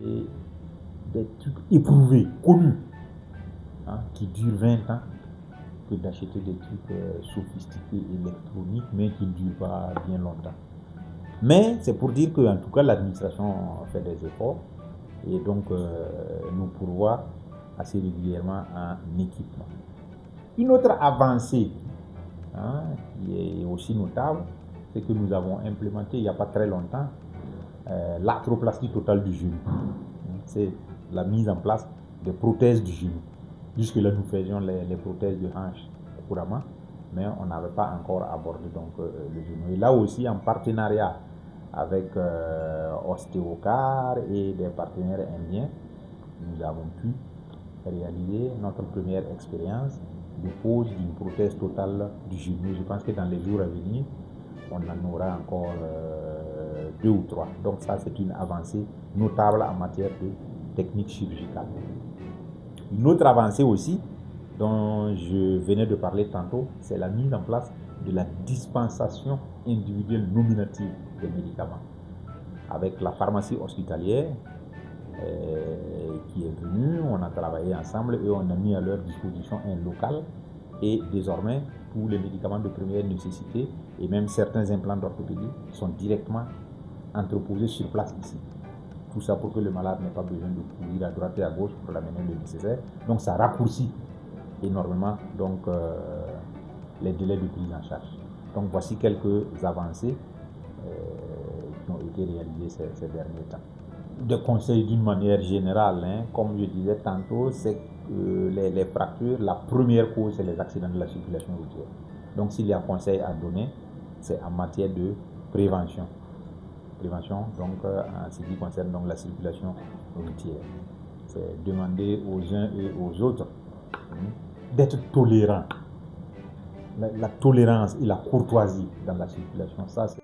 Et des trucs éprouvés, connus, hein, qui durent 20 ans, que d'acheter des trucs sophistiqués, électroniques, mais qui ne durent pas bien longtemps. Mais c'est pour dire que, en tout cas, l'administration fait des efforts et donc nous pourvoit assez régulièrement en équipement. Une autre avancée, hein, qui est aussi notable, c'est que nous avons implémenté il n'y a pas très longtemps l'arthroplastie totale du genou. C'est la mise en place des prothèses du genou. Jusque-là, nous faisions les prothèses de hanche couramment, mais on n'avait pas encore abordé donc, le genou. Et là aussi, en partenariat avec Ostéocar et des partenaires indiens, nous avons pu réaliser notre première expérience de pose d'une prothèse totale du genou. Je pense que dans les jours à venir, on en aura encore 2 ou 3. Donc ça, c'est une avancée notable en matière de technique chirurgicale. Une autre avancée aussi, dont je venais de parler tantôt, c'est la mise en place de la dispensation individuelle nominative des médicaments. Avec la pharmacie hospitalière qui est venue, on a travaillé ensemble et on a mis à leur disposition un local. Et désormais, tous les médicaments de première nécessité et même certains implants d'orthopédie sont directement entreposés sur place ici. Tout ça pour que le malade n'ait pas besoin de courir à droite et à gauche pour l'amener le nécessaire. Donc ça raccourcit énormément donc, les délais de prise en charge. Donc voici quelques avancées qui ont été réalisées ces derniers temps. Des conseils d'une manière générale, hein, comme je disais tantôt, c'est que les fractures, la première cause, c'est les accidents de la circulation routière. Donc s'il y a un conseil à donner, c'est en matière de prévention. Prévention, donc en ce qui concerne donc, la circulation routière. C'est demander aux uns et aux autres d'être tolérants. La tolérance et la courtoisie dans la circulation, ça c'est